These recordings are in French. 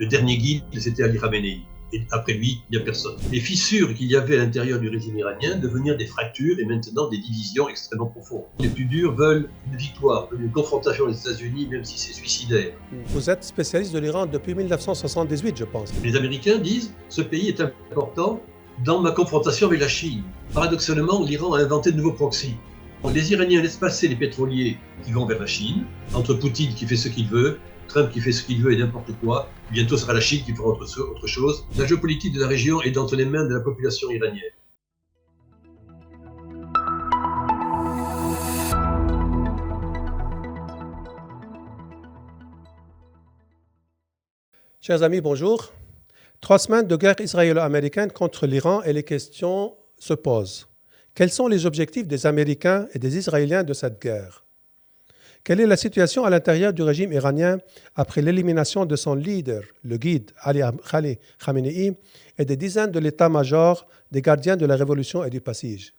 Le dernier guide, c'était Ali Khamenei. Et après lui, il n'y a personne. Les fissures qu'il y avait à l'intérieur du régime iranien devenir des fractures et maintenant des divisions extrêmement profondes. Les plus durs veulent une victoire, une confrontation des États-Unis, même si c'est suicidaire. Vous êtes spécialiste de l'Iran depuis 1978, je pense. Les Américains disent « ce pays est important dans ma confrontation avec la Chine ». Paradoxalement, l'Iran a inventé de nouveaux proxys. Les Iraniens laissent passer les pétroliers qui vont vers la Chine, entre Poutine qui fait ce qu'il veut, Trump qui fait ce qu'il veut et n'importe quoi. Bientôt, ce sera la Chine qui fera autre chose. La géopolitique de la région est entre les mains de la population iranienne. Chers amis, bonjour. 3 semaines de guerre israélo-américaine contre l'Iran et les questions se posent. Quels sont les objectifs des Américains et des Israéliens de cette guerre? Quelle est la situation à l'intérieur du régime iranien après l'élimination de son leader, le guide Ali Khamenei, et des dizaines de l'état-major des gardiens de la révolution et du passage?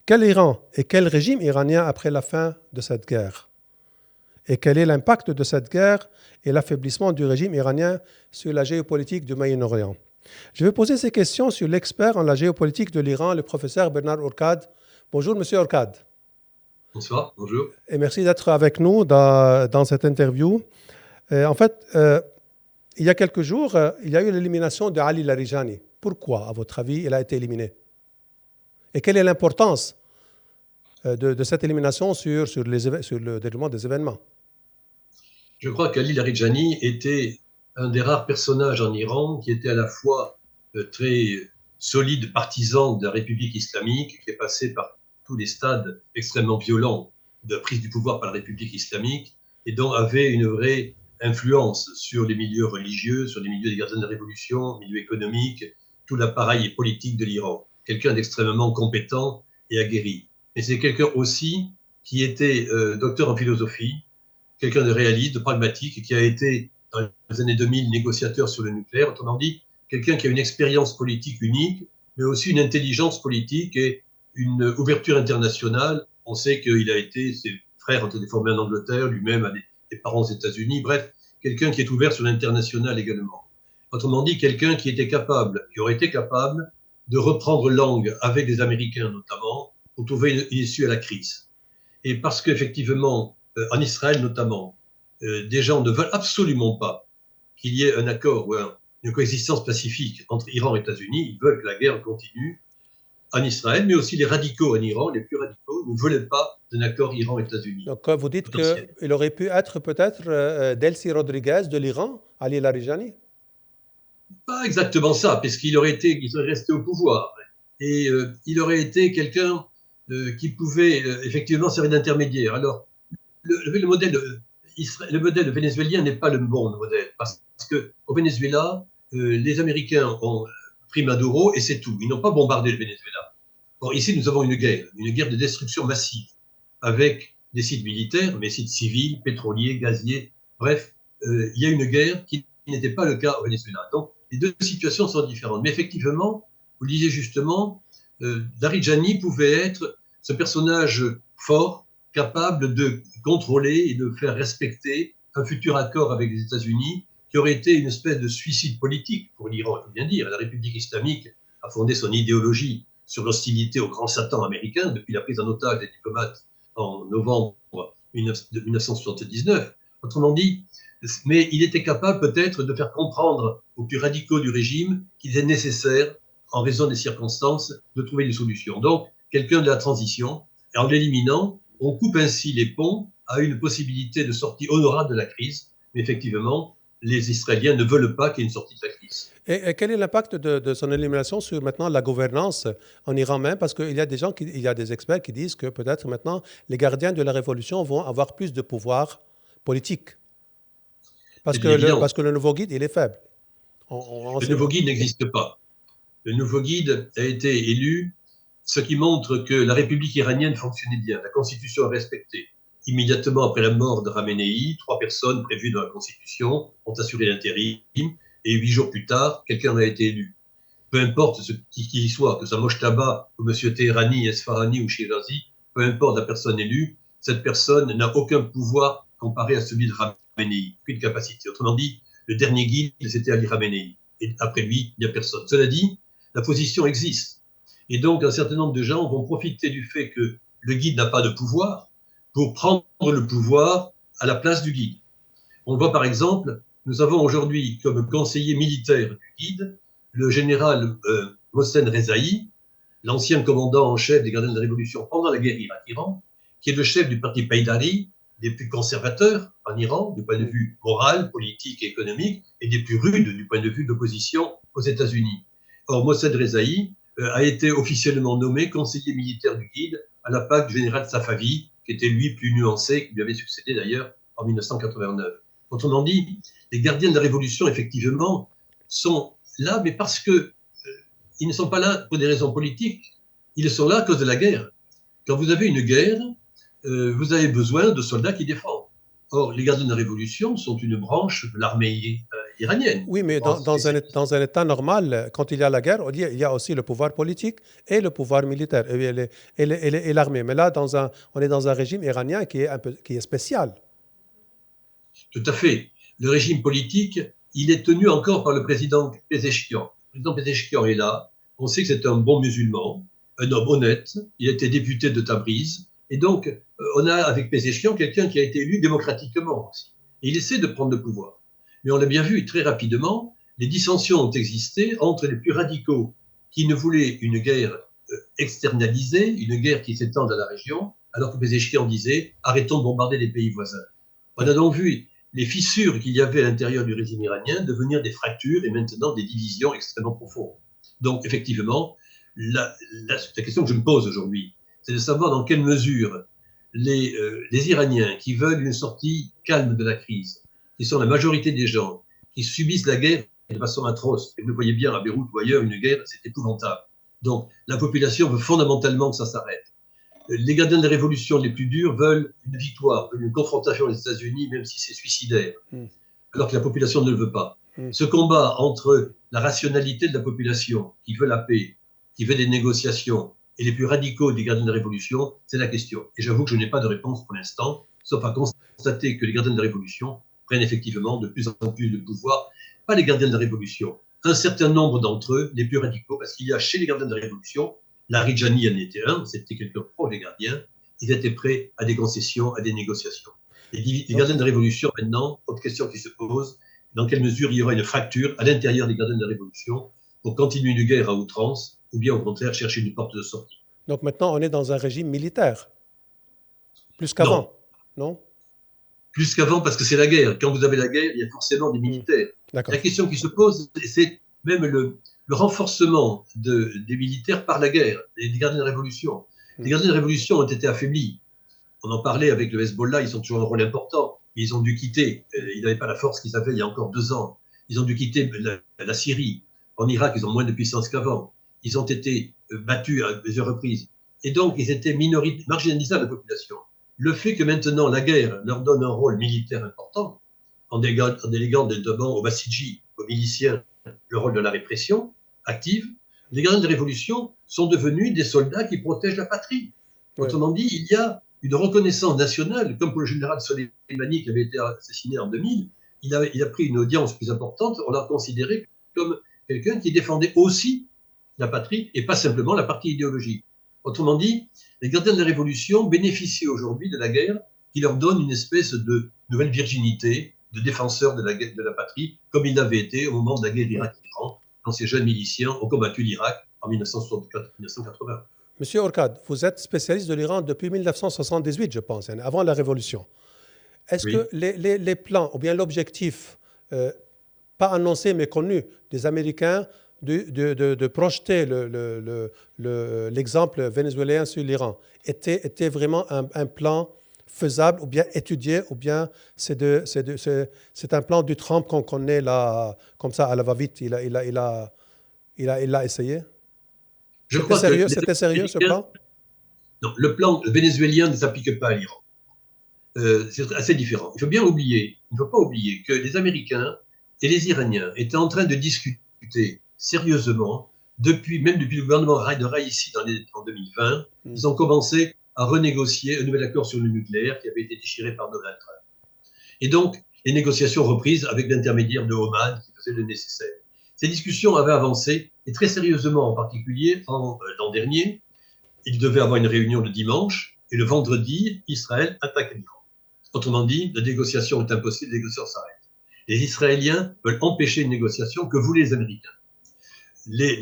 Quel Iran et quel régime iranien après la fin de cette guerre? Et quel est l'impact de cette guerre et l'affaiblissement du régime iranien sur la géopolitique du Moyen-Orient? Je vais poser ces questions sur l'expert en la géopolitique de l'Iran, le professeur Bernard Orcad. Bonjour, monsieur Orcad. Bonsoir, bonjour. Et merci d'être avec nous dans cette interview. Il y a quelques jours, il y a eu l'élimination de Ali Larijani. Pourquoi, à votre avis, il a été éliminé? Et quelle est l'importance de cette élimination sur le déroulement des événements? Je crois qu'Ali Larijani était un des rares personnages en Iran qui était à la fois très solide partisan de la République islamique, qui est passé par tous les stades extrêmement violents de prise du pouvoir par la République islamique et dont avait une vraie influence sur les milieux religieux, sur les milieux des gardiens de la révolution, milieu économique, tout l'appareil politique de l'Iran. Quelqu'un d'extrêmement compétent et aguerri. Mais c'est quelqu'un aussi qui était docteur en philosophie, quelqu'un de réaliste, de pragmatique, et qui a été, dans les années 2000, négociateur sur le nucléaire. Autrement dit, quelqu'un qui a une expérience politique unique, mais aussi une intelligence politique et une ouverture internationale. On sait qu'il a été, ses frères ont été formés en Angleterre, lui-même a des parents aux États-Unis. Bref, quelqu'un qui est ouvert sur l'international également. Autrement dit, quelqu'un qui aurait été capable de reprendre langue avec les Américains notamment pour trouver une issue à la crise. Et parce qu'effectivement, en Israël notamment, des gens ne veulent absolument pas qu'il y ait un accord ou une coexistence pacifique entre Iran et États-Unis. Ils veulent que la guerre continue en Israël, mais aussi les radicaux en Iran, les plus radicaux, ne voulaient pas d'un accord Iran-États-Unis. Donc, vous dites qu'il aurait pu être peut-être Delcy Rodriguez de l'Iran, Ali Larijani? Pas exactement ça, parce qu'il il serait resté au pouvoir. Et il aurait été quelqu'un qui pouvait effectivement servir d'intermédiaire. Alors, le modèle vénézuélien n'est pas le bon modèle, parce qu'au Venezuela, les Américains ont pris Maduro et c'est tout. Ils n'ont pas bombardé le Venezuela. Or, ici, nous avons une guerre de destruction massive, avec des sites militaires, mais sites civils, pétroliers, gaziers. Bref, il y a une guerre qui n'était pas le cas au Venezuela. Donc, les deux situations sont différentes. Mais effectivement, vous le disiez justement, Larijani pouvait être ce personnage fort, capable de contrôler et de faire respecter un futur accord avec les États-Unis qui aurait été une espèce de suicide politique pour l'Iran, il faut bien dire. La République islamique a fondé son idéologie sur l'hostilité au grand Satan américain depuis la prise en otage des diplomates en novembre 1979. Autrement dit, mais il était capable peut-être de faire comprendre aux plus radicaux du régime qu'il est nécessaire, en raison des circonstances, de trouver une solution. Donc, quelqu'un de la transition, et en l'éliminant, on coupe ainsi les ponts à une possibilité de sortie honorable de la crise. Mais effectivement, les Israéliens ne veulent pas qu'il y ait une sortie de la crise. Et quel est l'impact de son élimination sur maintenant la gouvernance en Iran même? Parce qu'il y a il y a des experts qui disent que peut-être maintenant les gardiens de la révolution vont avoir plus de pouvoir politique. Parce que le nouveau guide, il est faible. Le nouveau guide n'existe pas. Le nouveau guide a été élu, ce qui montre que la République iranienne fonctionnait bien. La Constitution est respectée. Immédiatement après la mort de Khamenei, 3 personnes prévues dans la Constitution ont assuré l'intérim et 8 jours plus tard, quelqu'un a été élu. Peu importe qui il soit, que ce soit Mojtaba ou M. Teherani, Esfahani ou Shirazi, peu importe la personne élue, cette personne n'a aucun pouvoir comparé à celui de Khamenei, aucune capacité. Autrement dit, le dernier guide, c'était Ali Khamenei. Et après lui, il n'y a personne. Cela dit, la position existe. Et donc, un certain nombre de gens vont profiter du fait que le guide n'a pas de pouvoir pour prendre le pouvoir à la place du guide. On voit par exemple, nous avons aujourd'hui comme conseiller militaire du guide le général Mohsen Rezaï, l'ancien commandant en chef des gardiens de la Révolution pendant la guerre Irak-Iran, qui est le chef du parti Paydari, des plus conservateurs en Iran, du point de vue moral, politique et économique, et des plus rudes du point de vue d'opposition aux États-Unis. Or, Mohsen Rezaï a été officiellement nommé conseiller militaire du guide à la place du général Safavi, qui était lui plus nuancé, qui lui avait succédé d'ailleurs en 1989. Autrement dit, les gardiens de la Révolution, effectivement, sont là, mais parce que ils ne sont pas là pour des raisons politiques, ils sont là à cause de la guerre. Quand vous avez une guerre, vous avez besoin de soldats qui défendent. Or, les gardiens de la Révolution sont une branche de l'armée iranienne. Oui, mais dans un État normal, quand il y a la guerre, il y a aussi le pouvoir politique et le pouvoir militaire et l'armée. Mais là, on est dans un régime iranien qui est spécial. Tout à fait. Le régime politique, il est tenu encore par le président Pezeshkian. Le président Pezeshkian est là. On sait que c'est un bon musulman, un homme honnête. Il a été député de Tabriz. Et donc, on a avec Pezeshkian quelqu'un qui a été élu démocratiquement aussi. Et il essaie de prendre le pouvoir. Mais on l'a bien vu très rapidement, les dissensions ont existé entre les plus radicaux qui ne voulaient une guerre externalisée, une guerre qui s'étende à la région, alors que Pezeshkian disait « arrêtons de bombarder les pays voisins ». On a donc vu les fissures qu'il y avait à l'intérieur du régime iranien devenir des fractures et maintenant des divisions extrêmement profondes. Donc, effectivement, la question que je me pose aujourd'hui, c'est de savoir dans quelle mesure les Iraniens qui veulent une sortie calme de la crise, qui sont la majorité des gens, qui subissent la guerre de façon atroce, et vous le voyez bien à Beyrouth ou ailleurs, une guerre, c'est épouvantable. Donc, la population veut fondamentalement que ça s'arrête. Les gardiens de la révolution les plus durs veulent une victoire, veulent une confrontation des États-Unis, même si c'est suicidaire, alors que la population ne le veut pas. Ce combat entre la rationalité de la population, qui veut la paix, qui veut des négociations, et les plus radicaux des gardiens de la révolution, c'est la question. Et j'avoue que je n'ai pas de réponse pour l'instant, sauf à constater que les gardiens de la révolution prennent effectivement de plus en plus de pouvoir. Pas les gardiens de la révolution, un certain nombre d'entre eux, les plus radicaux, parce qu'il y a chez les gardiens de la révolution, Larijani en était un, c'était quelqu'un pro des gardiens, ils étaient prêts à des concessions, à des négociations. Les gardiens de la révolution, maintenant, autre question qui se pose, dans quelle mesure il y aura une fracture à l'intérieur des gardiens de la révolution pour continuer une guerre à outrance, ou bien au contraire chercher une porte de sortie. Donc maintenant, on est dans un régime militaire, plus qu'avant, non? Plus qu'avant, parce que c'est la guerre. Quand vous avez la guerre, il y a forcément des militaires. La question qui se pose, c'est même le renforcement des militaires par la guerre, des gardiens de la révolution. Les gardiens de la révolution ont été affaiblis. On en parlait avec le Hezbollah, ils ont toujours un rôle important. Ils ont dû quitter, ils n'avaient pas la force qu'ils avaient il y a encore 2 ans. Ils ont dû quitter la Syrie. En Irak, ils ont moins de puissance qu'avant. Ils ont été battus à plusieurs reprises. Et donc, ils étaient marginalisés à la population. Le fait que maintenant la guerre leur donne un rôle militaire important, en déléguant notamment aux Bassidji, aux miliciens, le rôle de la répression active, les gardiens de révolution sont devenus des soldats qui protègent la patrie. Ouais. Autrement dit, il y a une reconnaissance nationale, comme pour le général Soleimani qui avait été assassiné en 2000, il a pris une audience plus importante, on l'a considéré comme quelqu'un qui défendait aussi la patrie et pas simplement la partie idéologique. Autrement dit, les gardiens de la révolution bénéficient aujourd'hui de la guerre qui leur donne une espèce de nouvelle virginité de défenseurs de la patrie, comme ils l'avaient été au moment de la guerre Irak-Iran, quand ces jeunes miliciens ont combattu l'Irak en 1964-1980. Monsieur Orkad, vous êtes spécialiste de l'Iran depuis 1978, je pense, avant la révolution. Est-ce que les plans, ou bien l'objectif, pas annoncé mais connu, des Américains de projeter l'exemple vénézuélien sur l'Iran était vraiment un plan faisable ou bien étudié, ou bien c'est un plan du Trump qu'on connaît là, comme ça à la va-vite, il a essayé? C'était sérieux ce plan? Non, le plan vénézuélien ne s'applique pas à l'Iran. C'est assez différent. Il ne faut pas oublier que les Américains et les Iraniens étaient en train de discuter sérieusement, même depuis le gouvernement de Raïssi en 2020, ils ont commencé à renégocier un nouvel accord sur le nucléaire qui avait été déchiré par Donald Trump. Et donc, les négociations reprises avec l'intermédiaire de Oman qui faisait le nécessaire. Ces discussions avaient avancé, et très sérieusement en particulier l'an dernier. Il devait avoir une réunion le dimanche, et le vendredi, Israël attaque l'Iran. Autrement dit, la négociation est impossible, la négociation s'arrête. Les Israéliens veulent empêcher une négociation que voulaient les Américains. Les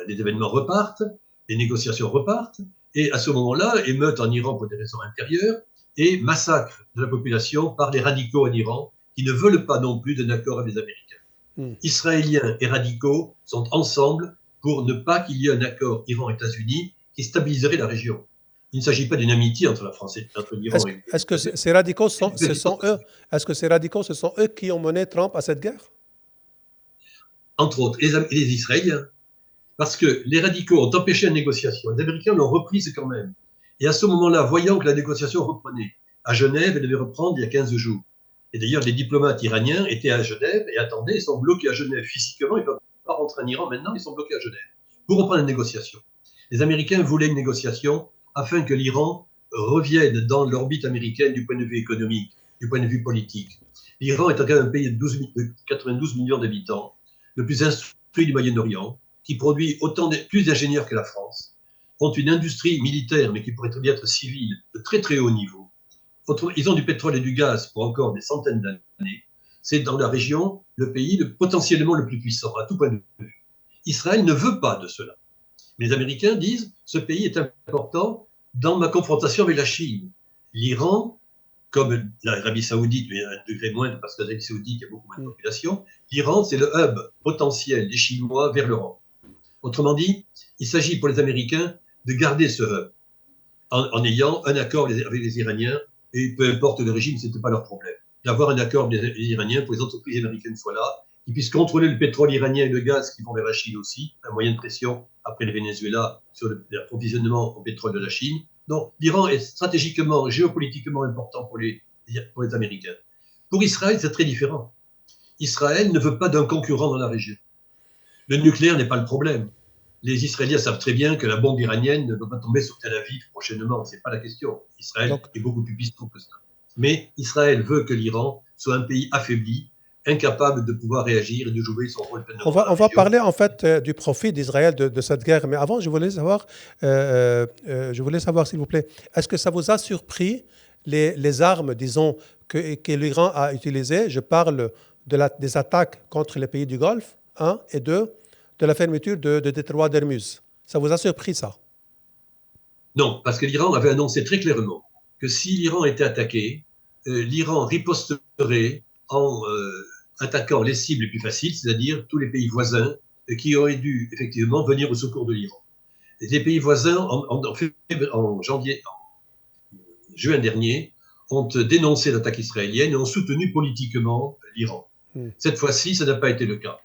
événements repartent, les négociations repartent, et à ce moment-là, émeute en Iran pour des raisons intérieures, et massacre de la population par les radicaux en Iran qui ne veulent pas non plus d'un accord avec les Américains. Israéliens et radicaux sont ensemble pour ne pas qu'il y ait un accord Iran-États-Unis qui stabiliserait la région. Il ne s'agit pas d'une amitié entre la France et entre l'Iran et Est-ce que ces radicaux ce sont eux? Est-ce que ces radicaux, ce sont eux qui ont mené Trump à cette guerre? Entre autres, les Israéliens. Parce que les radicaux ont empêché la négociation. Les Américains l'ont reprise quand même. Et à ce moment-là, voyant que la négociation reprenait, à Genève, elle devait reprendre il y a 15 jours. Et d'ailleurs, les diplomates iraniens étaient à Genève et attendaient, ils sont bloqués à Genève physiquement, ils ne peuvent pas rentrer en Iran maintenant, ils sont bloqués à Genève pour reprendre la négociation. Les Américains voulaient une négociation afin que l'Iran revienne dans l'orbite américaine du point de vue économique, du point de vue politique. L'Iran est encore un pays de 92 millions d'habitants, le plus instruit du Moyen-Orient, qui produit plus d'ingénieurs que la France, ont une industrie militaire, mais qui pourrait très bien être civile, de très très haut niveau. Ils ont du pétrole et du gaz pour encore des centaines d'années. C'est dans la région le pays potentiellement le plus puissant, à tout point de vue. Israël ne veut pas de cela. Mais les Américains disent, ce pays est important dans ma confrontation avec la Chine. L'Iran, comme l'Arabie Saoudite, mais à un degré moindre, parce que l'Arabie Saoudite, il y a beaucoup moins de population, l'Iran, c'est le hub potentiel des Chinois vers l'Europe. Autrement dit, il s'agit pour les Américains de garder ce hub en ayant un accord avec les Iraniens, et peu importe le régime, ce n'était pas leur problème. D'avoir un accord avec les Iraniens pour que les entreprises américaines soient là, qui puissent contrôler le pétrole iranien et le gaz qui vont vers la Chine aussi, un moyen de pression après le Venezuela sur l'approvisionnement en pétrole de la Chine. Donc l'Iran est stratégiquement, géopolitiquement important pour les Américains. Pour Israël, c'est très différent. Israël ne veut pas d'un concurrent dans la région. Le nucléaire n'est pas le problème. Les Israéliens savent très bien que la bombe iranienne ne va pas tomber sur Tel Aviv prochainement. Ce n'est pas la question. Israël est beaucoup plus puissant que ça. Mais Israël veut que l'Iran soit un pays affaibli, incapable de pouvoir réagir et de jouer son rôle pleinement. On va parler en fait du profit d'Israël de cette guerre. Mais avant, je voulais savoir, s'il vous plaît, est-ce que ça vous a surpris les armes, disons, que l'Iran a utilisées? Je parle des attaques contre les pays du Golfe, 1, et 2, de la fermeture de détroit d'Hermuz. Ça vous a surpris, ça? Non, parce que l'Iran avait annoncé très clairement que si l'Iran était attaqué, l'Iran riposterait en attaquant les cibles les plus faciles, c'est-à-dire tous les pays voisins qui auraient dû effectivement venir au secours de l'Iran. Les pays voisins, en juin dernier, ont dénoncé l'attaque israélienne et ont soutenu politiquement l'Iran. Cette fois-ci, ça n'a pas été le cas.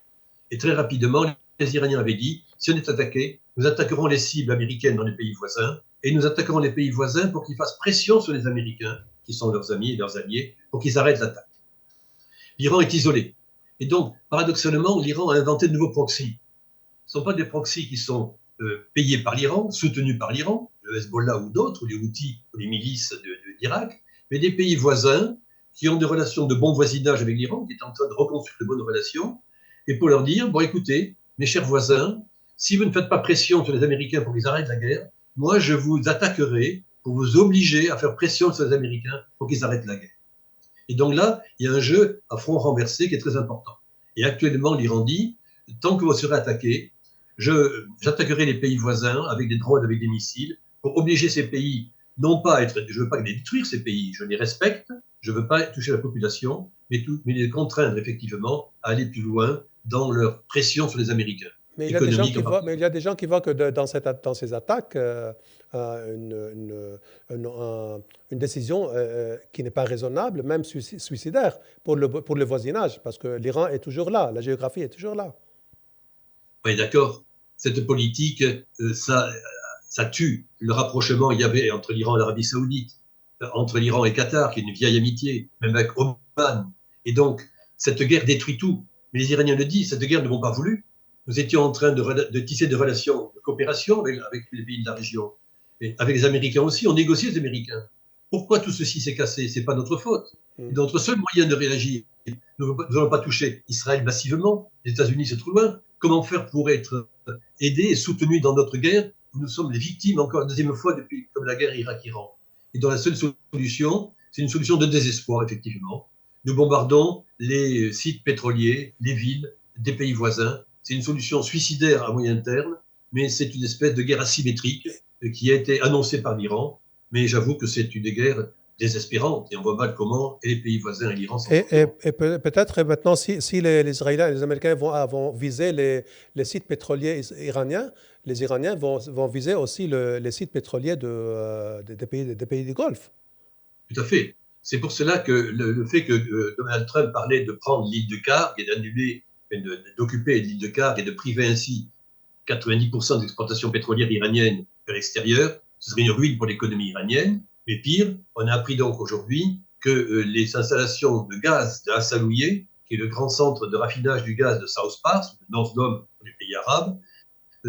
Et très rapidement, les Iraniens avaient dit, si on est attaqué, nous attaquerons les cibles américaines dans les pays voisins et nous attaquerons les pays voisins pour qu'ils fassent pression sur les Américains, qui sont leurs amis et leurs alliés, pour qu'ils arrêtent l'attaque. L'Iran est isolé. Et donc, paradoxalement, l'Iran a inventé de nouveaux proxys. Ce ne sont pas des proxys qui sont payés par l'Iran, soutenus par l'Iran, le Hezbollah ou d'autres, ou les Houthis, ou les milices d'Irak, mais des pays voisins qui ont des relations de bon voisinage avec l'Iran, qui est en train de reconstruire de bonnes relations, et pour leur dire, bon écoutez, mes chers voisins, si vous ne faites pas pression sur les Américains pour qu'ils arrêtent la guerre, moi je vous attaquerai pour vous obliger à faire pression sur les Américains pour qu'ils arrêtent la guerre. Et donc là, il y a un jeu à front renversé qui est très important. Et actuellement, l'Iran dit, tant que vous serez attaqué, j'attaquerai les pays voisins avec des drones, avec des missiles, pour obliger ces pays, non pas à être, je ne veux pas les détruire ces pays, je les respecte, je ne veux pas toucher la population, mais les contraindre effectivement à aller plus loin dans leur pression sur les Américains. Mais il y a des gens qui voient que dans ces attaques, une décision qui n'est pas raisonnable, même suicidaire pour le voisinage, parce que l'Iran est toujours là, la géographie est toujours là. Oui, d'accord. Cette politique, ça tue le rapprochement qu'il y avait entre l'Iran et l'Arabie Saoudite, entre l'Iran et Qatar, qui est une vieille amitié, même avec Oman. Et donc, cette guerre détruit tout. Mais les Iraniens le disent, cette guerre ne l'ont pas voulu. Nous étions en train de tisser des relations de coopération avec les pays de la région. Et avec les Américains aussi, on négocie les Américains. Pourquoi tout ceci s'est cassé? Ce n'est pas notre faute. Et notre seul moyen de réagir, nous n'allons pas toucher Israël massivement, les États-Unis c'est trop loin. Comment faire pour être aidés et soutenus dans notre guerre? Nous sommes les victimes encore une deuxième fois depuis comme la guerre Irak-Iran. Et dans la seule solution, c'est une solution de désespoir, effectivement. Nous bombardons les sites pétroliers, les villes des pays voisins. C'est une solution suicidaire à moyen terme, mais c'est une espèce de guerre asymétrique qui a été annoncée par l'Iran. Mais j'avoue que c'est une guerre désespérante et on voit mal comment les pays voisins et l'Iran s'en sortiront. Et peut-être maintenant, si les Israéliens et les Américains vont viser les sites pétroliers iraniens, les Iraniens vont viser aussi les sites pétroliers des pays du Golfe. Tout à fait. C'est pour cela que le fait que Donald Trump parlait de prendre l'île de Kharg et d'annuler, d'occuper l'île de Kharg et de priver ainsi 90% de l'exportation pétrolière iranienne vers l'extérieur, ce serait une ruine pour l'économie iranienne. Mais pire, on a appris donc aujourd'hui que les installations de gaz de Hassalouieh, qui est le grand centre de raffinage du gaz de South Pars, le North Dome pour les pays arabes,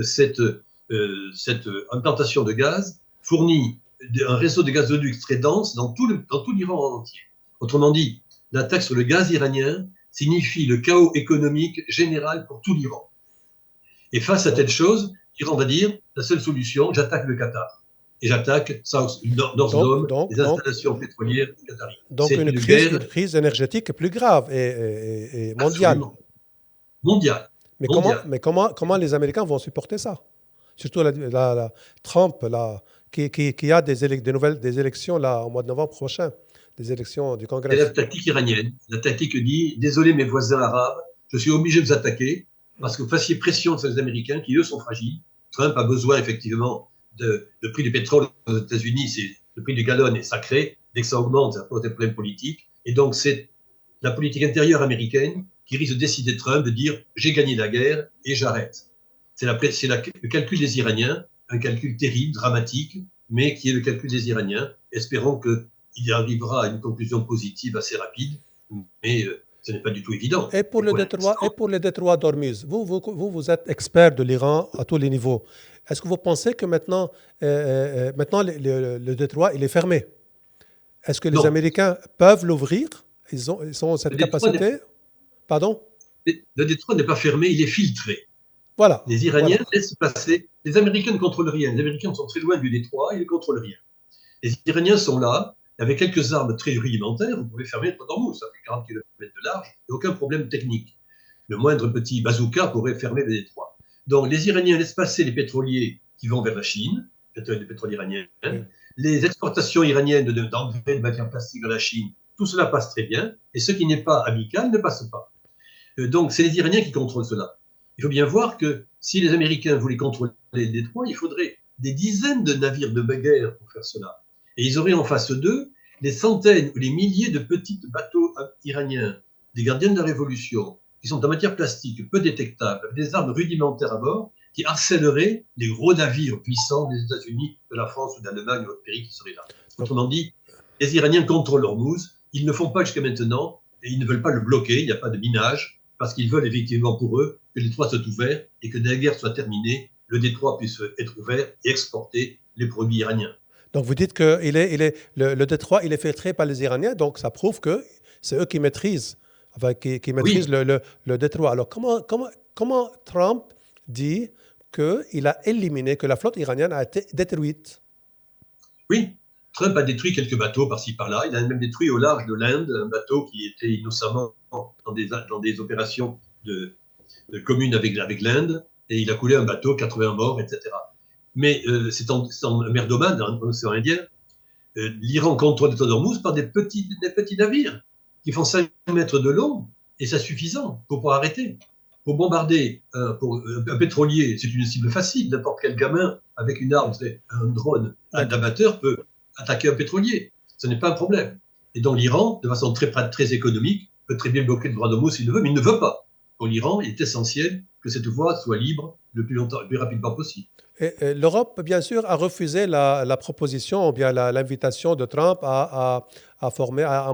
cette implantation de gaz fournit un réseau de gazoducs très dense dans tout l'Iran entier. Autrement dit, l'attaque sur le gaz iranien signifie le chaos économique général pour tout l'Iran. Et face à telle chose, l'Iran va dire, la seule solution, j'attaque le Qatar. Et j'attaque North Dome, les installations pétrolières qatariennes. Donc une crise énergétique plus grave et mondiale. Mondiale. Mais comment les Américains vont supporter ça? Surtout Trump, qui a des élections là, au mois de novembre prochain, des élections du Congrès. C'est la tactique iranienne. La tactique dit, désolé mes voisins arabes, je suis obligé de vous attaquer parce que vous fassiez pression sur les Américains qui, eux, sont fragiles. Trump a besoin, effectivement, le prix du pétrole aux États-Unis, le prix du gallon est sacré. Dès que ça augmente, ça pose des problèmes politiques. Et donc, c'est la politique intérieure américaine qui risque de décider Trump de dire « j'ai gagné la guerre et j'arrête ». C'est le calcul des Iraniens, un calcul terrible, dramatique, mais qui est le calcul des Iraniens. Espérons qu'il arrivera à une conclusion positive assez rapide, mais ce n'est pas du tout évident. Et pour le détroit d'Ormuz, vous êtes expert de l'Iran à tous les niveaux. Est-ce que vous pensez que maintenant le détroit il est fermé? Est-ce que les Américains peuvent l'ouvrir? Ils ont cette capacité? Pardon? Le détroit n'est pas fermé, il est filtré. Voilà. Les Iraniens laissent passer. Les Américains ne contrôlent rien. Les Américains sont très loin du détroit, ils ne contrôlent rien. Les Iraniens sont là, avec quelques armes très rudimentaires, vous pouvez fermer le détroit d'Ormuz, ça fait 40 km de large, il n'y a aucun problème technique. Le moindre petit bazooka pourrait fermer le détroit. Donc les Iraniens laissent passer les pétroliers qui vont vers la Chine, les pétroles iraniens, les exportations iraniennes d'engrais de matières plastiques vers la Chine, tout cela passe très bien, et ce qui n'est pas amical ne passe pas. Donc c'est les Iraniens qui contrôlent cela. Il faut bien voir que si les Américains voulaient contrôler le détroit, il faudrait des dizaines de navires de guerre pour faire cela. Et ils auraient en face d'eux les centaines ou les milliers de petits bateaux iraniens, des gardiens de la Révolution, qui sont en matière plastique, peu détectables, avec des armes rudimentaires à bord, qui harcèleraient les gros navires puissants des États-Unis, de la France ou d'Allemagne ou d'autres pays qui seraient là. Autrement dit, les Iraniens contrôlent Ormuz, ils ne le font pas jusqu'à maintenant, et ils ne veulent pas le bloquer, il n'y a pas de minage, parce qu'ils veulent effectivement pour eux que le détroit soit ouvert et que dès la guerre soit terminée, le détroit puisse être ouvert et exporter les produits iraniens. Donc vous dites que le détroit il est filtré par les Iraniens, donc ça prouve que c'est eux qui maîtrisent, le détroit. Alors comment Trump dit qu'il a éliminé, que la flotte iranienne a été détruite? Oui, Trump a détruit quelques bateaux par-ci par-là. Il a même détruit au large de l'Inde un bateau qui était innocemment dans des opérations communes avec l'Inde, et il a coulé un bateau, 80 morts, etc. Mais c'est en mer d'Oman, dans l'océan Indien. L'Iran contrôle le détroit d'Ormuz par des petits navires qui font 5 mètres de long, et c'est suffisant pour pouvoir arrêter. Pour bombarder un pétrolier, c'est une cible facile. N'importe quel gamin avec une arme, un drone, un abatteur peut attaquer un pétrolier. Ce n'est pas un problème. Et donc l'Iran, de façon très économique, peut très bien bloquer le détroit d'Ormuz s'il le veut, mais il ne veut pas. Pour l'Iran, il est essentiel que cette voie soit libre le plus rapidement possible. Et l'Europe, bien sûr, a refusé la proposition ou bien l'invitation de Trump à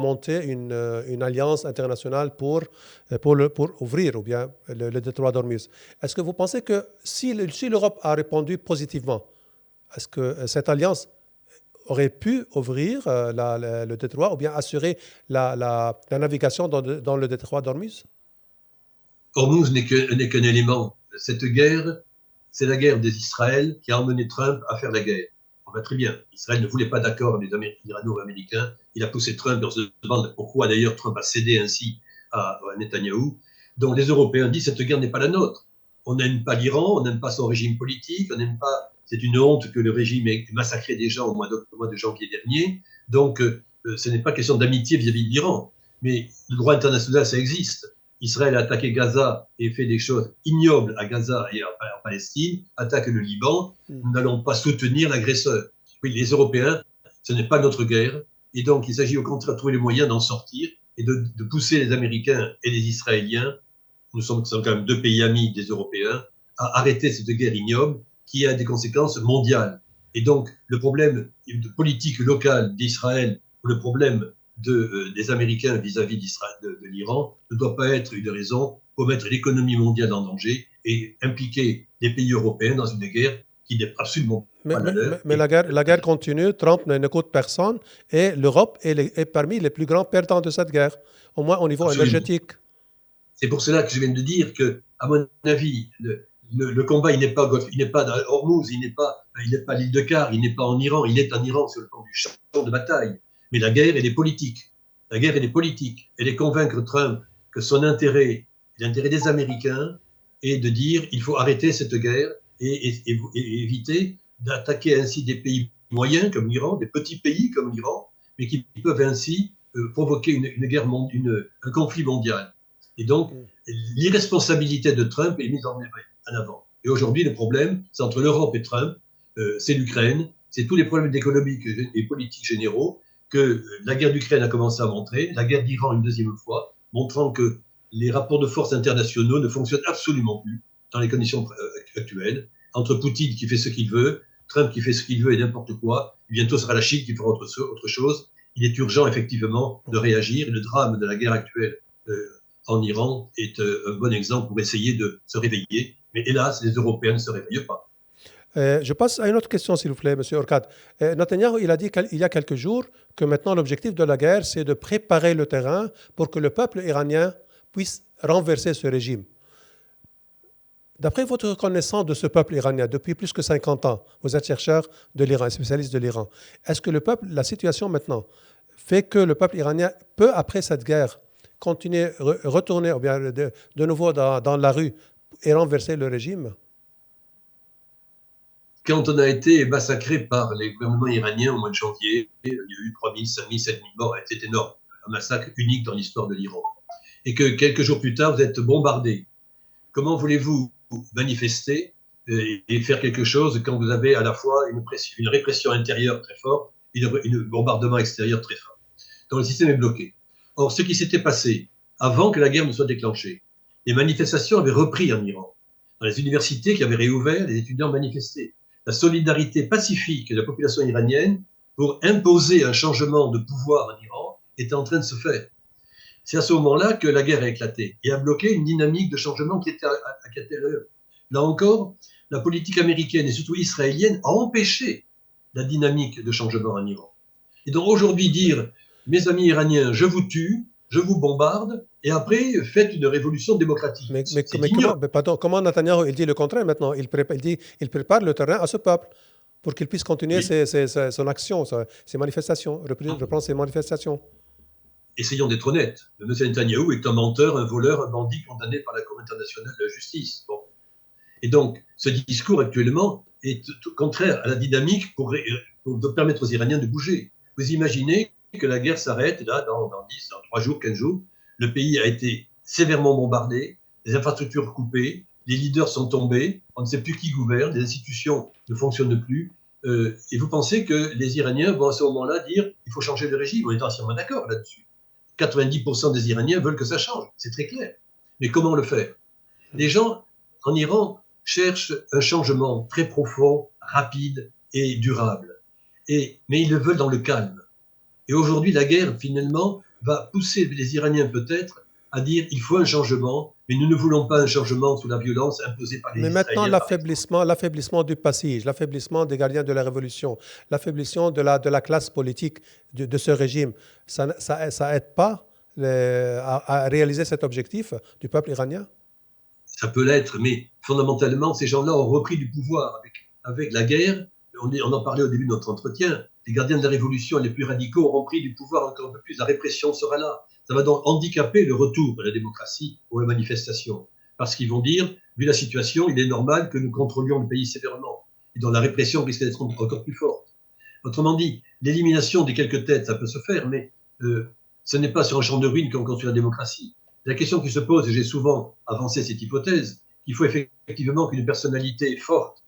monter une alliance internationale pour ouvrir ou bien le détroit d'Ormuz. Est-ce que vous pensez que si l'Europe a répondu positivement, est-ce que cette alliance aurait pu ouvrir le détroit ou bien assurer la navigation dans le détroit d'Ormuz? Hormuz n'est qu'un élément. Cette guerre, c'est la guerre des Israël qui a emmené Trump à faire la guerre. On va très bien. Israël ne voulait pas d'accord avec les Irano-Américains. Il a poussé Trump. On se demande pourquoi d'ailleurs Trump a cédé ainsi à Netanyahou. Donc les Européens disent cette guerre n'est pas la nôtre. On n'aime pas l'Iran, on n'aime pas son régime politique, on n'aime pas. C'est une honte que le régime ait massacré des gens au mois de janvier dernier. Donc ce n'est pas question d'amitié vis-à-vis de l'Iran. Mais le droit international, ça existe. Israël a attaqué Gaza et fait des choses ignobles à Gaza et en Palestine, attaque le Liban. Nous n'allons pas soutenir l'agresseur. Oui, les Européens, ce n'est pas notre guerre. Et donc, il s'agit au contraire de trouver les moyens d'en sortir et de pousser les Américains et les Israéliens, nous sommes quand même deux pays amis des Européens, à arrêter cette guerre ignoble qui a des conséquences mondiales. Et donc, le problème de politique locale d'Israël, ou le problème des Américains vis-à-vis de l'Iran ne doit pas être une raison pour mettre l'économie mondiale en danger et impliquer les pays européens dans une guerre qui n'est absolument pas la leur. Mais la guerre continue, Trump n'écoute personne et l'Europe est parmi les plus grands perdants de cette guerre, au moins au niveau énergétique. C'est pour cela que je viens de dire que, à mon avis, le combat, il n'est pas dans Hormuz, il n'est pas l'île de Kar, il n'est pas en Iran, il est en Iran sur le camp du champ de bataille. Mais la guerre, elle est politique. La guerre, elle est politique. Elle est convaincre Trump que son intérêt, l'intérêt des Américains, est de dire il faut arrêter cette guerre et éviter d'attaquer ainsi des pays moyens comme l'Iran, des petits pays comme l'Iran, mais qui peuvent ainsi provoquer une guerre, un conflit mondial. Et donc, l'irresponsabilité de Trump est mise en avant. Et aujourd'hui, le problème, c'est entre l'Europe et Trump, c'est l'Ukraine, c'est tous les problèmes économiques et politiques généraux que la guerre d'Ukraine a commencé à montrer, la guerre d'Iran une deuxième fois, montrant que les rapports de force internationaux ne fonctionnent absolument plus dans les conditions actuelles, entre Poutine qui fait ce qu'il veut, Trump qui fait ce qu'il veut et n'importe quoi, et bientôt ce sera la Chine qui fera autre chose. Il est urgent effectivement de réagir. Le drame de la guerre actuelle en Iran est un bon exemple pour essayer de se réveiller, mais hélas, les Européens ne se réveillent pas. Je passe à une autre question, s'il vous plaît, M. Orkad. Netanyahou, il a dit il y a quelques jours que maintenant l'objectif de la guerre, c'est de préparer le terrain pour que le peuple iranien puisse renverser ce régime. D'après votre connaissance de ce peuple iranien, depuis plus que 50 ans, vous êtes chercheur de l'Iran, spécialiste de l'Iran, est-ce que la situation maintenant, fait que le peuple iranien peut, après cette guerre, continuer, retourner ou bien de nouveau dans la rue et renverser le régime? Quand on a été massacré par les gouvernements iraniens au mois de janvier, il y a eu 3 000, 5 000, 7 000 morts, c'est énorme, un massacre unique dans l'histoire de l'Iran. Et que quelques jours plus tard, vous êtes bombardé. Comment voulez-vous manifester et faire quelque chose quand vous avez à la fois une répression intérieure très forte et un bombardement extérieur très fort? Donc le système est bloqué. Or, ce qui s'était passé avant que la guerre ne soit déclenchée, les manifestations avaient repris en Iran. Dans les universités qui avaient réouvert, les étudiants manifestaient. La solidarité pacifique de la population iranienne pour imposer un changement de pouvoir en Iran était en train de se faire. C'est à ce moment-là que la guerre a éclaté et a bloqué une dynamique de changement qui était à l'heure. Là encore, la politique américaine et surtout israélienne a empêché la dynamique de changement en Iran. Et donc aujourd'hui dire, mes amis iraniens, je vous tue, je vous bombarde, et après, faites une révolution démocratique. Mais comment Netanyahou, il dit le contraire maintenant? Il prépare le terrain à ce peuple pour qu'il puisse continuer son action, ses manifestations, reprendre ses manifestations. Essayons d'être honnêtes. M. Netanyahou est un menteur, un voleur, un bandit condamné par la Cour internationale de la justice. Bon. Et donc, ce discours actuellement est contraire à la dynamique pour permettre aux Iraniens de bouger. Vous imaginez que la guerre s'arrête là, dans 3 jours, 15 jours. Le pays a été sévèrement bombardé, les infrastructures coupées, les leaders sont tombés, on ne sait plus qui gouverne, les institutions ne fonctionnent plus. Et vous pensez que les Iraniens vont à ce moment-là dire il faut changer de régime? On est entièrement d'accord là-dessus. 90% des Iraniens veulent que ça change, c'est très clair. Mais comment le faire? Les gens en Iran cherchent un changement très profond, rapide et durable. Mais ils le veulent dans le calme. Et aujourd'hui, la guerre, finalement, va pousser les Iraniens peut-être à dire il faut un changement, Mais nous ne voulons pas un changement sous la violence imposée par les Mais maintenant, Israéliens, par exemple. l'affaiblissement du passage, l'affaiblissement des gardiens de la révolution, l'affaiblissement de la classe politique de ce régime, ça aide pas à réaliser cet objectif du peuple iranien? Ça peut l'être, mais fondamentalement, ces gens-là ont repris du pouvoir avec la guerre. On en parlait au début de notre entretien. Les gardiens de la révolution les plus radicaux auront pris du pouvoir encore un peu plus. La répression sera là. Ça va donc handicaper le retour à la démocratie ou à la manifestation. Parce qu'ils vont dire, vu la situation, il est normal que nous contrôlions le pays sévèrement. Et donc la répression risque d'être encore plus forte. Autrement dit, l'élimination des quelques têtes, ça peut se faire, mais ce n'est pas sur un champ de ruines qu'on construit la démocratie. La question qui se pose, et j'ai souvent avancé cette hypothèse, qu'il faut effectivement qu'une personnalité forte,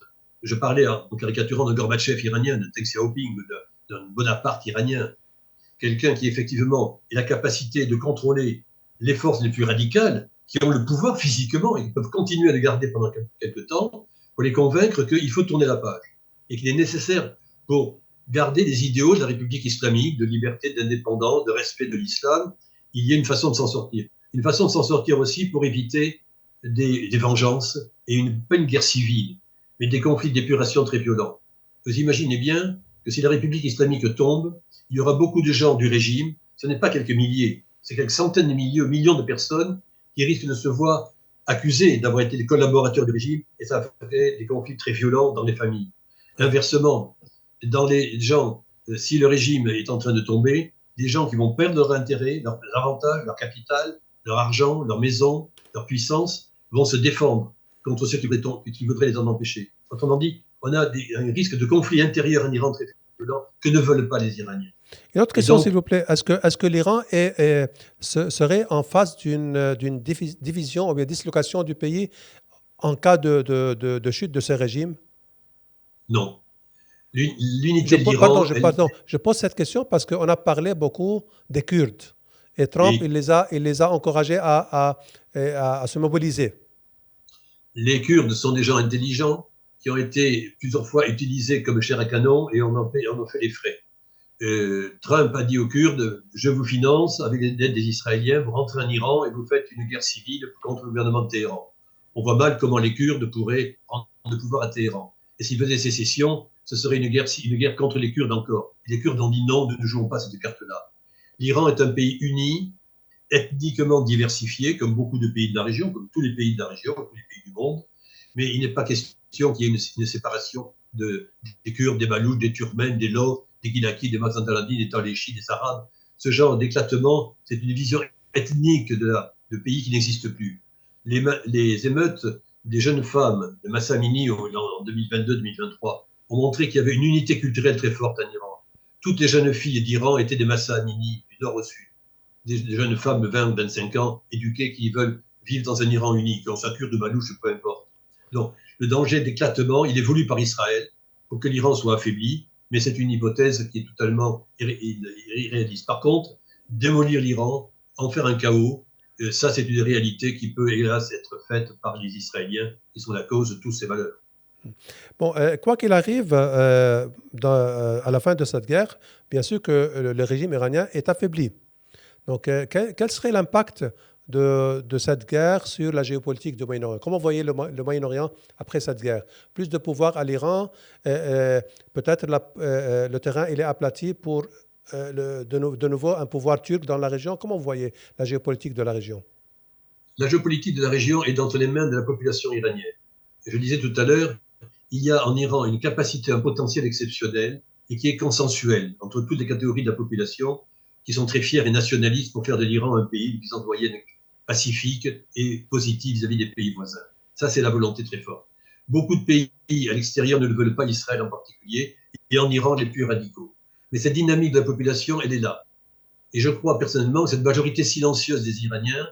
je parlais en caricaturant d'un Gorbatchev iranien, d'un Deng Xiaoping, d'un Bonaparte iranien, quelqu'un qui effectivement ait la capacité de contrôler les forces les plus radicales, qui ont le pouvoir physiquement et qui peuvent continuer à les garder pendant quelques temps, pour les convaincre qu'il faut tourner la page et qu'il est nécessaire pour garder les idéaux de la République islamique, de liberté, d'indépendance, de respect de l'islam. Il y a une façon de s'en sortir. Une façon de s'en sortir aussi pour éviter des vengeances et pas une guerre civile, mais des conflits d'épuration très violents. Vous imaginez bien que si la République islamique tombe, il y aura beaucoup de gens du régime, ce n'est pas quelques milliers, c'est quelques centaines de milliers, millions de personnes qui risquent de se voir accusés d'avoir été des collaborateurs du régime, et ça fait des conflits très violents dans les familles. Inversement, dans les gens, si le régime est en train de tomber, des gens qui vont perdre leur intérêt, leur avantage, leur capital, leur argent, leur maison, leur puissance, vont se défendre contre ceux qui voudraient les en empêcher. Autrement dit, on a un risque de conflit intérieur en Iran très violent que ne veulent pas les Iraniens. Une autre question, s'il vous plaît. Est-ce que l'Iran serait en face d'une division ou bien dislocation du pays en cas de chute de ce régime? Non. L'unité de l'Iran... Je pose cette question parce qu'on a parlé beaucoup des Kurdes. Et Trump, Oui. il les a encouragés à se mobiliser. Les Kurdes sont des gens intelligents qui ont été plusieurs fois utilisés comme chair à canon et on en fait les frais. Trump a dit aux Kurdes, je vous finance avec l'aide des Israéliens, vous rentrez en Iran et vous faites une guerre civile contre le gouvernement de Téhéran. On voit mal comment les Kurdes pourraient prendre le pouvoir à Téhéran. Et s'ils faisaient sécession, ce serait une guerre contre les Kurdes encore. Et les Kurdes ont dit non, nous ne jouons pas cette carte-là. L'Iran est un pays uni, ethniquement diversifié, comme beaucoup de pays de la région, comme tous les pays de la région, tous les pays du monde. Mais il n'est pas question qu'il y ait une séparation des Kurdes, des Balouches, des Turkmènes, des Lors, des Gilakis, des Mazandarani, des Taléchis, des Arabes. Ce genre d'éclatement, c'est une vision ethnique de pays qui n'existe plus. Les émeutes des jeunes femmes de Mahsa Amini en 2022-2023 ont montré qu'il y avait une unité culturelle très forte en Iran. Toutes les jeunes filles d'Iran étaient des Mahsa Amini, du nord au sud. Des jeunes femmes de 20 ou 25 ans, éduquées, qui veulent vivre dans un Iran uni, qui ont sa cure de Balouche, peu importe. Donc, le danger d'éclatement, il est voulu par Israël pour que l'Iran soit affaibli, mais c'est une hypothèse qui est totalement irréaliste. Par contre, démolir l'Iran, en faire un chaos, ça c'est une réalité qui peut hélas être faite par les Israéliens qui sont la cause de toutes ces valeurs. Bon, quoi qu'il arrive, à la fin de cette guerre, bien sûr que le régime iranien est affaibli. Donc, quel serait l'impact de cette guerre sur la géopolitique du Moyen-Orient? Comment voyez le Moyen-Orient après cette guerre? Plus de pouvoir à l'Iran, peut-être le terrain il est aplati pour de nouveau un pouvoir turc dans la région. Comment vous voyez la géopolitique de la région? La géopolitique de la région est entre les mains de la population iranienne. Je disais tout à l'heure, il y a en Iran une capacité, un potentiel exceptionnel et qui est consensuel entre toutes les catégories de la population qui sont très fiers et nationalistes pour faire de l'Iran un pays, une puissance moyenne pacifique et positive vis-à-vis des pays voisins. Ça, c'est la volonté très forte. Beaucoup de pays à l'extérieur ne le veulent pas, Israël en particulier, et en Iran, les plus radicaux. Mais cette dynamique de la population, elle est là. Et je crois personnellement que cette majorité silencieuse des Iraniens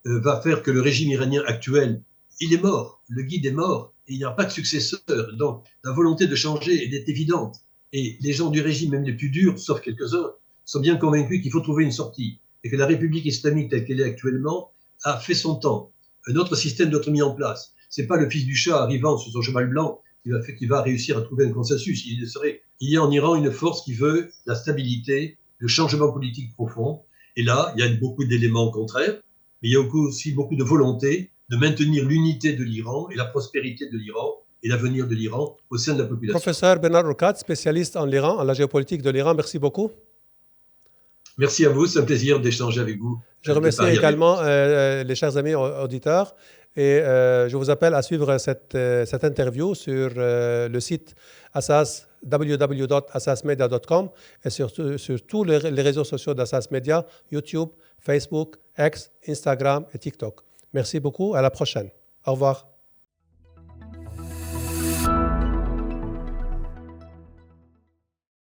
va faire que le régime iranien actuel, il est mort, le guide est mort, et il n'y a pas de successeur. Donc, la volonté de changer est évidente. Et les gens du régime, même les plus durs, sauf quelques-uns, sont bien convaincus qu'il faut trouver une sortie et que la République islamique telle qu'elle est actuellement a fait son temps. Un autre système doit être mis en place. Ce n'est pas le fils du chat arrivant sur son cheval blanc qui va réussir à trouver un consensus. Il y a en Iran une force qui veut la stabilité, le changement politique profond. Et là, il y a beaucoup d'éléments contraires. mais il y a aussi beaucoup de volonté de maintenir l'unité de l'Iran et la prospérité de l'Iran et l'avenir de l'Iran au sein de la population. Professeur Bernard Roukat, spécialiste en Iran, en la géopolitique de l'Iran, merci beaucoup. Merci à vous, c'est un plaisir d'échanger avec vous. Je remercie également les chers amis auditeurs et je vous appelle à suivre cette interview sur le site Assas, www.assasmedia.com et sur tous les réseaux sociaux d'Assas Media, YouTube, Facebook, X, Instagram et TikTok. Merci beaucoup, à la prochaine. Au revoir.